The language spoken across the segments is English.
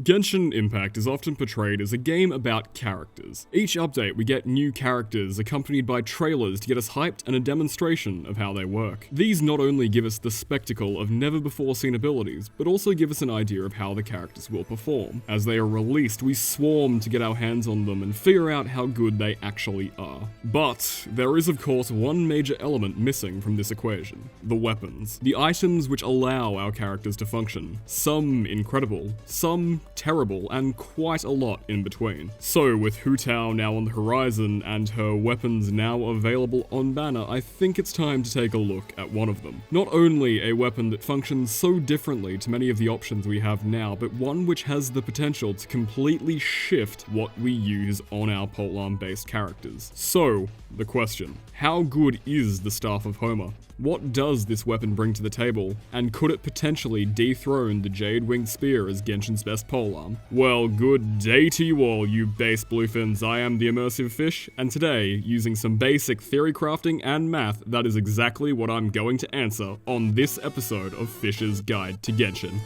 Genshin Impact is often portrayed as a game about characters. Each update we get new characters accompanied by trailers to get us hyped and a demonstration of how they work. These not only give us the spectacle of never before seen abilities, but also give us an idea of how the characters will perform. As they are released, we swarm to get our hands on them and figure out how good they actually are. But there is of course one major element missing from this equation: the weapons. The items which allow our characters to function. Some incredible, some terrible, and quite a lot in between. So with Hu Tao now on the horizon and her weapons now available on banner, I think it's time to take a look at one of them. Not only a weapon that functions so differently to many of the options we have now, but one which has the potential to completely shift what we use on our polearm based characters. So, the question: how good is the Staff of Homa? What does this weapon bring to the table, and could it potentially dethrone the Jade-Winged Spear as Genshin's best polearm? Well, good day to you all, you Based Bluefins. I am the Immersive Fish, and today, using some basic theory crafting and math, that is exactly what I'm going to answer on this episode of Fish's Guide to Genshin.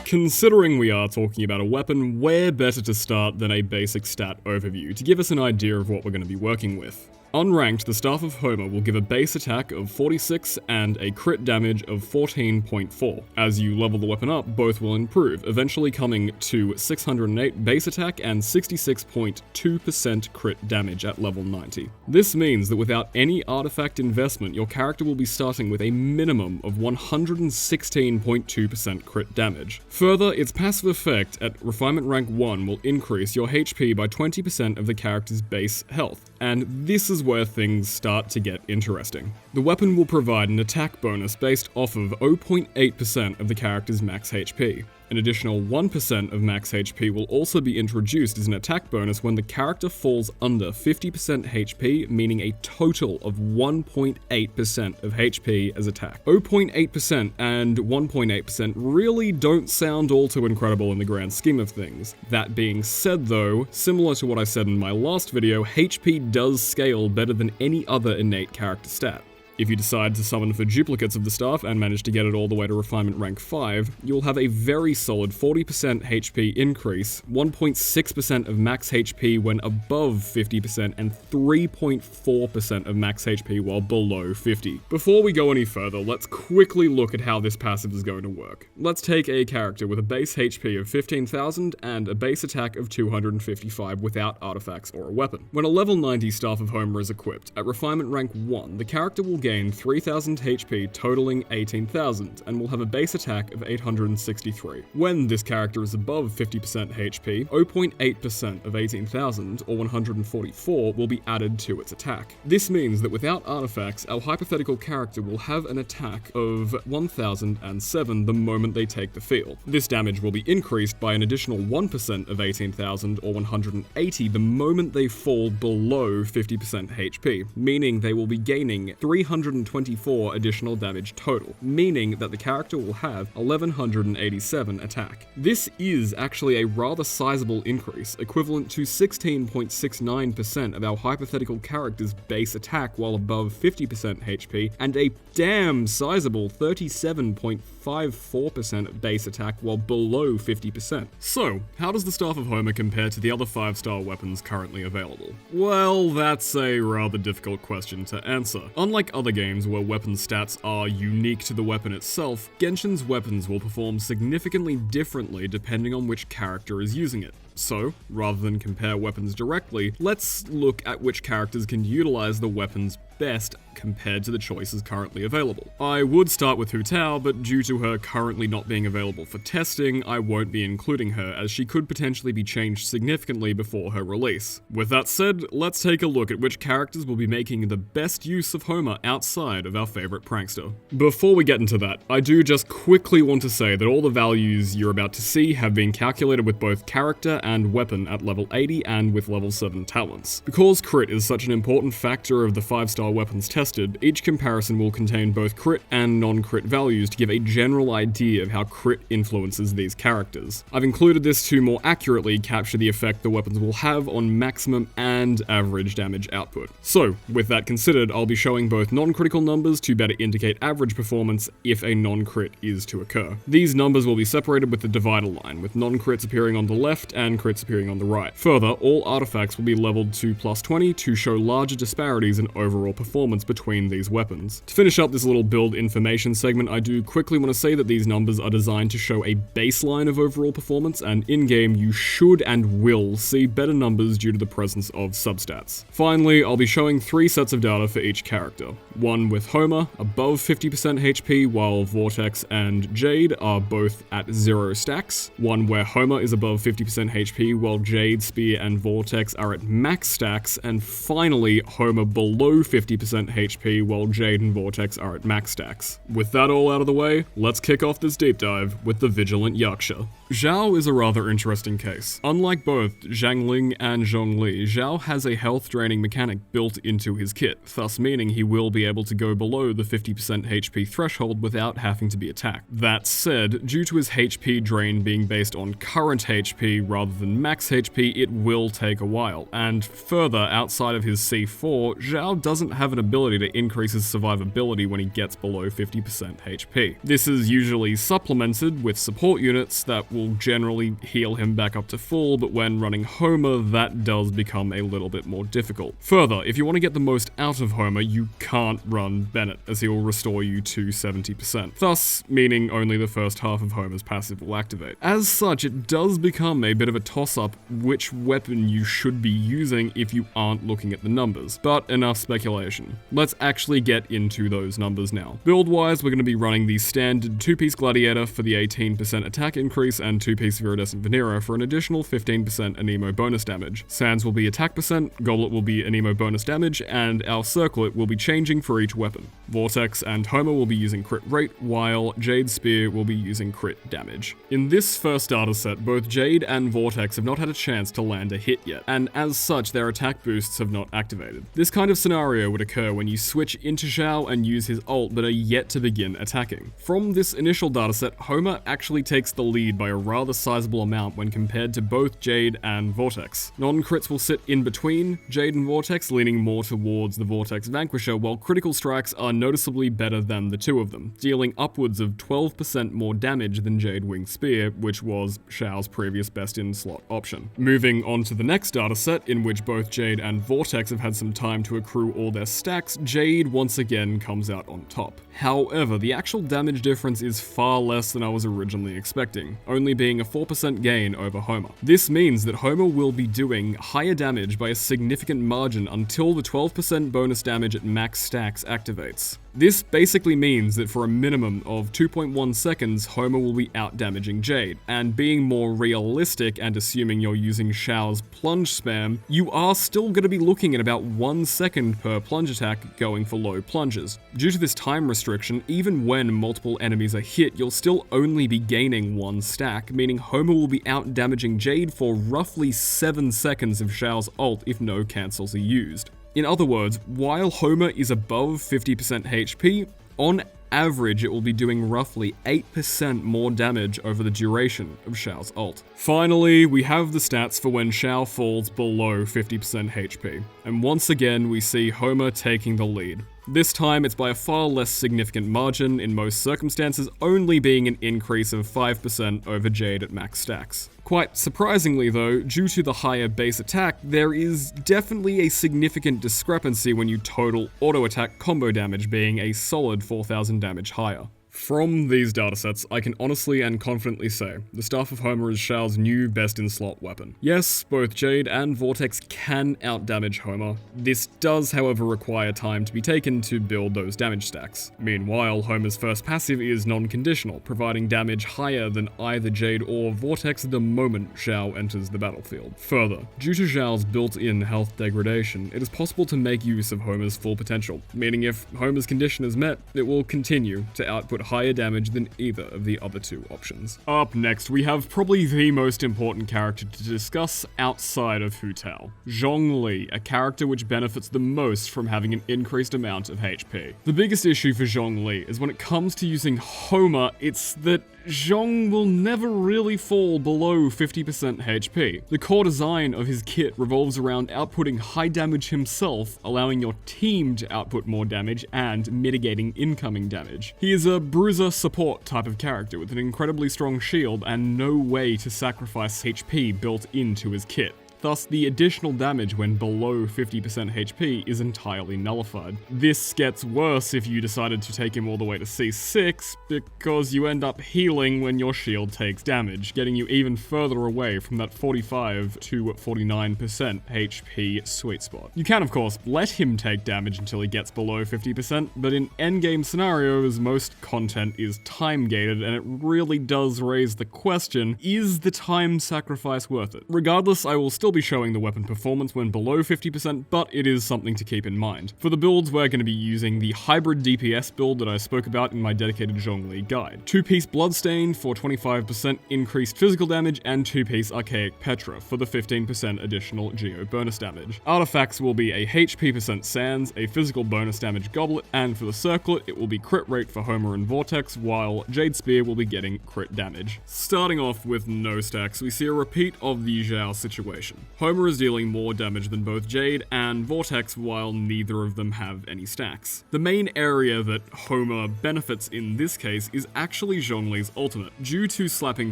Considering we are talking about a weapon, where better to start than a basic stat overview to give us an idea of what we're going to be working with. Unranked, the Staff of Homa will give a base attack of 46 and a crit damage of 14.4. As you level the weapon up, both will improve, eventually coming to 608 base attack and 66.2% crit damage at level 90. This means that without any artifact investment, your character will be starting with a minimum of 116.2% crit damage. Further, its passive effect at Refinement Rank 1 will increase your HP by 20% of the character's base health, and this is where things start to get interesting. The weapon will provide an attack bonus based off of 0.8% of the character's max HP. An additional 1% of max HP will also be introduced as an attack bonus when the character falls under 50% HP, meaning a total of 1.8% of HP as attack. 0.8% and 1.8% really don't sound all too incredible in the grand scheme of things. That being said though, similar to what I said in my last video, HP does scale better than any other innate character stat. If you decide to summon for duplicates of the staff and manage to get it all the way to Refinement Rank 5, you'll have a very solid 40% HP increase, 1.6% of max HP when above 50%, and 3.4% of max HP while below 50. Before we go any further, let's quickly look at how this passive is going to work. Let's take a character with a base HP of 15,000 and a base attack of 255 without artifacts or a weapon. When a level 90 Staff of Homa is equipped, at Refinement Rank 1, the character will gain 3,000 HP totaling 18,000 and will have a base attack of 863. When this character is above 50% HP, 0.8% of 18,000 or 144 will be added to its attack. This means that without artifacts, our hypothetical character will have an attack of 1,007 the moment they take the field. This damage will be increased by an additional 1% of 18,000 or 180 the moment they fall below 50% HP, meaning they will be gaining 324 additional damage total, meaning that the character will have 1,187 attack. This is actually a rather sizable increase, equivalent to 16.69% of our hypothetical character's base attack while above 50% HP, and a damn sizable 37.54% of base attack while below 50%. So, how does the Staff of Homa compare to the other 5-star weapons currently available? Well, that's a rather difficult question to answer. Unlike other games where weapon stats are unique to the weapon itself, Genshin's weapons will perform significantly differently depending on which character is using it. So, rather than compare weapons directly, let's look at which characters can utilize the weapons best compared to the choices currently available. I would start with Hu Tao, but due to her currently not being available for testing, I won't be including her, as she could potentially be changed significantly before her release. With that said, let's take a look at which characters will be making the best use of Homa outside of our favorite prankster. Before we get into that, I do just quickly want to say that all the values you're about to see have been calculated with both character and weapon at level 80 and with level 7 talents. Because crit is such an important factor of the 5-star weapons tested, each comparison will contain both crit and non-crit values to give a general idea of how crit influences these characters. I've included this to more accurately capture the effect the weapons will have on maximum and average damage output. So, with that considered, I'll be showing both non-critical numbers to better indicate average performance if a non-crit is to occur. These numbers will be separated with the divider line, with non-crits appearing on the left and crits appearing on the right. Further, all artifacts will be leveled to +20 to show larger disparities in overall performance between these weapons. To finish up this little build information segment, I do quickly want to say that these numbers are designed to show a baseline of overall performance, and in-game you should and will see better numbers due to the presence of substats. Finally, I'll be showing 3 sets of data for each character. One with Homa, above 50% HP, while Vortex and Jade are both at 0 stacks. One where Homa is above 50% HP, while Jade, Spear, and Vortex are at max stacks. And finally, Homa below 50% HP, while Jade and Vortex are at max stacks. With that all out of the way, let's kick off this deep dive with the Vigilant Yaksha. Xiao is a rather interesting case. Unlike both Xiangling and Zhongli, Xiao has a health draining mechanic built into his kit, thus meaning he will be able to go below the 50% HP threshold without having to be attacked. That said, due to his HP drain being based on current HP rather than max HP, it will take a while. And further, outside of his C4, Xiao doesn't have an ability to increase his survivability when he gets below 50% HP. This is usually supplemented with support units that will generally heal him back up to full, but when running Homa, that does become a little bit more difficult. Further, if you want to get the most out of Homa, you can't run Bennett, as he will restore you to 70%, thus meaning only the first half of Homa's passive will activate. As such, it does become a bit of a toss-up which weapon you should be using if you aren't looking at the numbers, but enough speculation. Let's actually get into those numbers now. Build-wise, we're going to be running the standard 2-piece Gladiator for the 18% attack increase and 2-piece Viridescent Venera for an additional 15% Anemo bonus damage. Sands will be attack percent, Goblet will be Anemo bonus damage, and our Circlet will be changing for each weapon. Vortex and Homa will be using crit rate, while Jade's Spear will be using crit damage. In this first dataset, both Jade and Vortex have not had a chance to land a hit yet, and as such, their attack boosts have not activated. This kind of scenario would occur when you switch into Xiao and use his ult but are yet to begin attacking. From this initial dataset, Homa actually takes the lead by a rather sizable amount when compared to both Jade and Vortex. Non-crits will sit in between Jade and Vortex, leaning more towards the Vortex Vanquisher, while critical strikes are noticeably better than the two of them, dealing upwards of 12% more damage than Jade Winged Spear, which was Xiao's previous best-in-slot option. Moving on to the next dataset, in which both Jade and Vortex have had some time to accrue all their stacks, Jade once again comes out on top. However, the actual damage difference is far less than I was originally expecting, only being a 4% gain over Homa. This means that Homa will be doing higher damage by a significant margin until the 12% bonus damage at max stacks activates. This basically means that for a minimum of 2.1 seconds, Homa will be out-damaging Jade, and being more realistic and assuming you're using Xiao's plunge spam, you are still going to be looking at about 1 second per plunge attack going for low plunges. Due to this time restriction, even when multiple enemies are hit, you'll still only be gaining 1 stack, meaning Homa will be out-damaging Jade for roughly 7 seconds of Xiao's ult if no cancels are used. In other words, while Homa is above 50% HP, on average it will be doing roughly 8% more damage over the duration of Xiao's ult. Finally, we have the stats for when Xiao falls below 50% HP, and once again we see Homa taking the lead. This time it's by a far less significant margin, in most circumstances only being an increase of 5% over Jade at max stacks. Quite surprisingly though, due to the higher base attack, there is definitely a significant discrepancy when you total auto attack combo damage being a solid 4000 damage higher. From these datasets, I can honestly and confidently say the Staff of Homa is Xiao's new best-in-slot weapon. Yes, both Jade and Vortex can outdamage Homa. This does, however, require time to be taken to build those damage stacks. Meanwhile, Homa's first passive is non-conditional, providing damage higher than either Jade or Vortex the moment Xiao enters the battlefield. Further, due to Xiao's built-in health degradation, it is possible to make use of Homa's full potential, meaning if Homa's condition is met, it will continue to output higher damage than either of the other two options. Up next, we have probably the most important character to discuss outside of Hu Tao, Zhongli, a character which benefits the most from having an increased amount of HP. The biggest issue for Zhongli is when it comes to using Homa, it's that Zhong will never really fall below 50% HP. The core design of his kit revolves around outputting high damage himself, allowing your team to output more damage and mitigating incoming damage. He is a bruiser support type of character with an incredibly strong shield and no way to sacrifice HP built into his kit. Thus, the additional damage when below 50% HP is entirely nullified. This gets worse if you decided to take him all the way to C6, because you end up healing when your shield takes damage, getting you even further away from that 45 to 49% HP sweet spot. You can, of course, let him take damage until he gets below 50%, but in endgame scenarios, most content is time-gated, and it really does raise the question, is the time sacrifice worth it? Regardless, I will still be showing the weapon performance when below 50%, but it is something to keep in mind. For the builds, we're going to be using the hybrid DPS build that I spoke about in my dedicated Zhongli guide. 2-piece Bloodstained for 25% increased physical damage, and 2-piece Archaic Petra for the 15% additional Geo bonus damage. Artifacts will be a HP % Sands, a physical bonus damage Goblet, and for the Circlet, it will be crit rate for Homa and Vortex, while Jade Spear will be getting crit damage. Starting off with no stacks, we see a repeat of the Xiao situation. Homa is dealing more damage than both Jade and Vortex, while neither of them have any stacks. The main area that Homa benefits in this case is actually Zhongli's ultimate. Due to slapping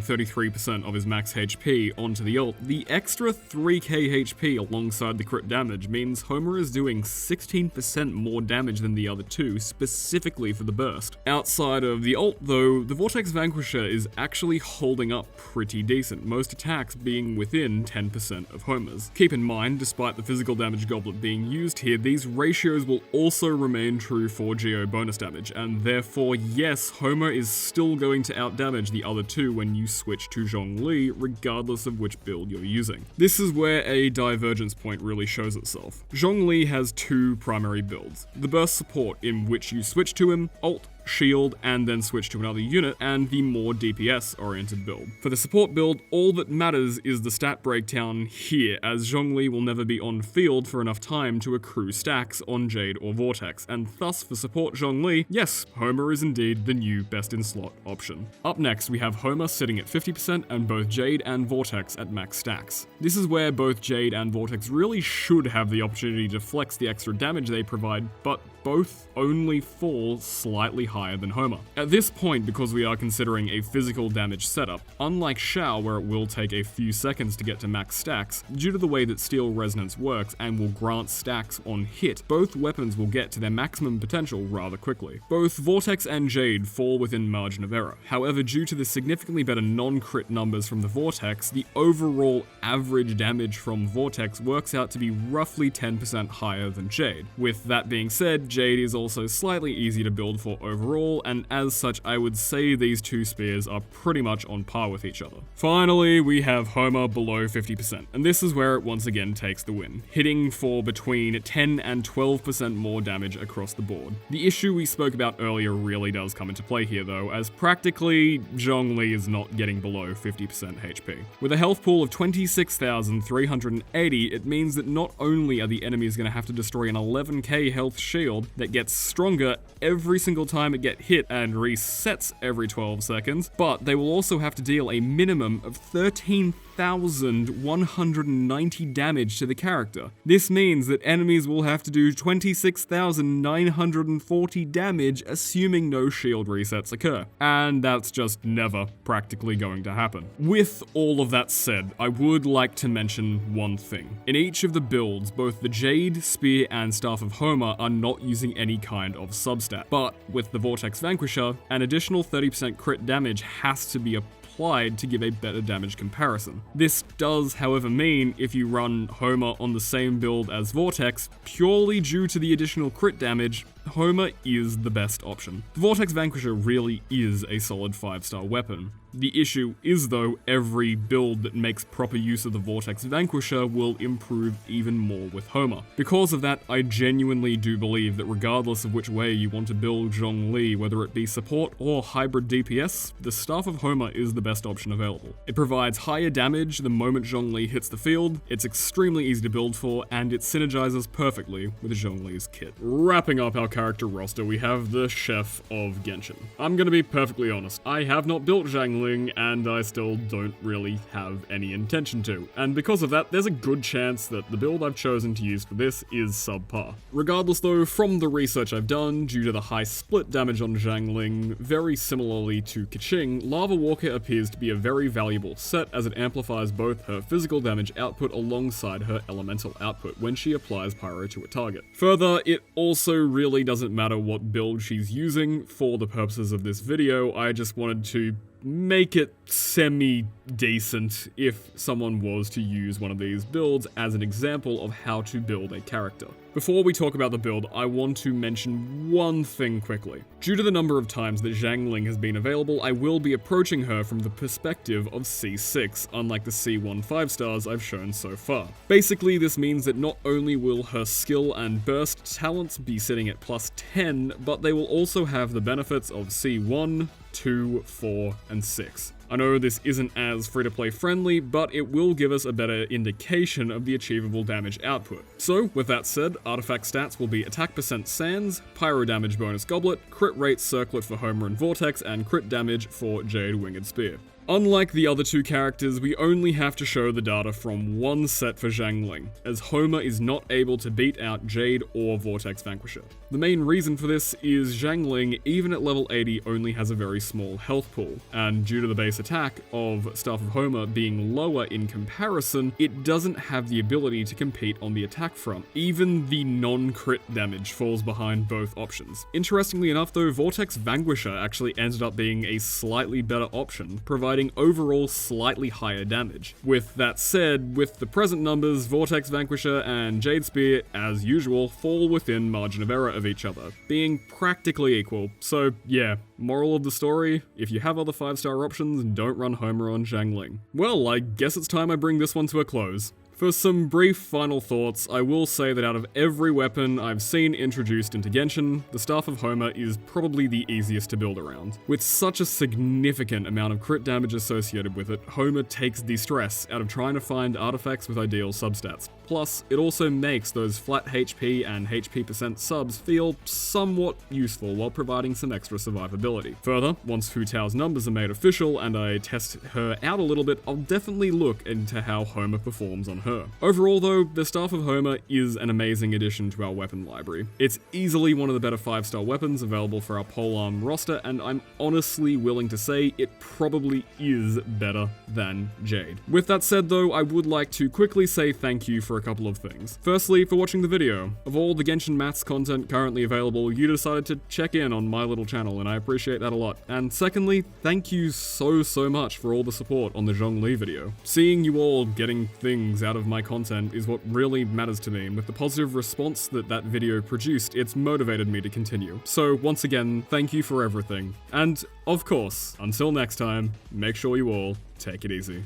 33% of his max HP onto the ult, the extra 3k HP alongside the crit damage means Homa is doing 16% more damage than the other two, specifically for the burst. Outside of the ult though, the Vortex Vanquisher is actually holding up pretty decent, most attacks being within 10% of Homa's. Keep in mind, despite the physical damage goblet being used here, these ratios will also remain true for Geo bonus damage, and therefore, yes, Homa is still going to outdamage the other two when you switch to Zhongli, regardless of which build you're using. This is where a divergence point really shows itself. Zhongli has two primary builds: the burst support, in which you switch to him, ult, shield, and then switch to another unit, and the more DPS-oriented build. For the support build, all that matters is the stat breakdown here, as Zhongli will never be on field for enough time to accrue stacks on Jade or Vortex, and thus for support Zhongli, yes, Homa is indeed the new best-in-slot option. Up next, we have Homa sitting at 50% and both Jade and Vortex at max stacks. This is where both Jade and Vortex really should have the opportunity to flex the extra damage they provide, but both only fall slightly higher than Homa. At this point, because we are considering a physical damage setup, unlike Xiao where it will take a few seconds to get to max stacks, due to the way that Steel Resonance works and will grant stacks on hit, both weapons will get to their maximum potential rather quickly. Both Vortex and Jade fall within margin of error. However, due to the significantly better non-crit numbers from the Vortex, the overall average damage from Vortex works out to be roughly 10% higher than Jade. With that being said, Jade is also slightly easier to build for overall, and as such I would say these two spears are pretty much on par with each other. Finally, we have Homa below 50%, and this is where it once again takes the win, hitting for between 10 and 12% more damage across the board. The issue we spoke about earlier really does come into play here though, as practically Zhongli is not getting below 50% HP. With a health pool of 26,380, it means that not only are the enemies going to have to destroy an 11k health shield that gets stronger every single time it gets hit and resets every 12 seconds, but they will also have to deal a minimum of 13,190 damage to the character. This means that enemies will have to do 26,940 damage assuming no shield resets occur, and that's just never practically going to happen. With all of that said, I would like to mention one thing. In each of the builds, both the Jade, Spear, and Staff of Homa are not using using any kind of substat. But with the Vortex Vanquisher, an additional 30% crit damage has to be applied to give a better damage comparison. This does, however, mean if you run Homa on the same build as Vortex, purely due to the additional crit damage, Homa is the best option. The Vortex Vanquisher really is a solid 5-star weapon. The issue is, though, every build that makes proper use of the Vortex Vanquisher will improve even more with Homa. Because of that, I genuinely do believe that regardless of which way you want to build Zhongli, whether it be support or hybrid DPS, the Staff of Homa is the best option available. It provides higher damage the moment Zhongli hits the field, it's extremely easy to build for, and it synergizes perfectly with Zhongli's kit. Wrapping up our character roster, we have the Chef of Genshin. I'm gonna be perfectly honest, I have not built Xiangling, and I still don't really have any intention to. And because of that, there's a good chance that the build I've chosen to use for this is subpar. Regardless though, from the research I've done, due to the high split damage on Xiangling, very similarly to Keqing, Lava Walker appears to be a very valuable set as it amplifies both her physical damage output alongside her elemental output when she applies Pyro to a target. Further, it also really doesn't matter what build she's using for the purposes of this video. I just wanted to make it semi-decent if someone was to use one of these builds as an example of how to build a character. Before we talk about the build, I want to mention one thing quickly. Due to the number of times that Xiangling has been available, I will be approaching her from the perspective of C6, unlike the C1 5-stars I've shown so far. Basically, this means that not only will her skill and burst talents be sitting at plus 10, but they will also have the benefits of C1, 2, 4, and 6. I know this isn't as free-to-play friendly, but it will give us a better indication of the achievable damage output. So, with that said, artifact stats will be attack percent Sands, pyro damage bonus Goblet, crit rate Circlet for Homa and Vortex, and crit damage for Jade Winged Spear. Unlike the other two characters, we only have to show the data from one set for Xiangling, as Homa is not able to beat out Jade or Vortex Vanquisher. The main reason for this is Xiangling, even at level 80, only has a very small health pool, and due to the base attack of Staff of Homa being lower in comparison, it doesn't have the ability to compete on the attack front. Even the non-crit damage falls behind both options. Interestingly enough though, Vortex Vanquisher actually ended up being a slightly better option, providing overall slightly higher damage. With that said, with the present numbers, Vortex Vanquisher and Jade Spear, as usual, fall within margin of error of each other, being practically equal. So yeah, moral of the story, if you have other 5-star options, don't run Homa on Xiangling. Well, I guess it's time I bring this one to a close. For some brief final thoughts, I will say that out of every weapon I've seen introduced into Genshin, the Staff of Homa is probably the easiest to build around. With such a significant amount of crit damage associated with it, Homa takes the stress out of trying to find artifacts with ideal substats. Plus, it also makes those flat HP and HP percent subs feel somewhat useful while providing some extra survivability. Further, once Hu Tao's numbers are made official and I test her out a little bit, I'll definitely look into how Homa performs on her. Overall though, the Staff of Homa is an amazing addition to our weapon library. It's easily one of the better 5-star weapons available for our polearm roster, and I'm honestly willing to say it probably is better than Jade. With that said though, I would like to quickly say thank you for a couple of things. Firstly, for watching the video. Of all the Genshin maths content currently available, you decided to check in on my little channel, and I appreciate that a lot. And secondly, thank you so much for all the support on the Zhongli video. Seeing you all getting things out of my content is what really matters to me, and with the positive response that that video produced, it's motivated me to continue. So once again, thank you for everything. And of course, until next time, make sure you all take it easy.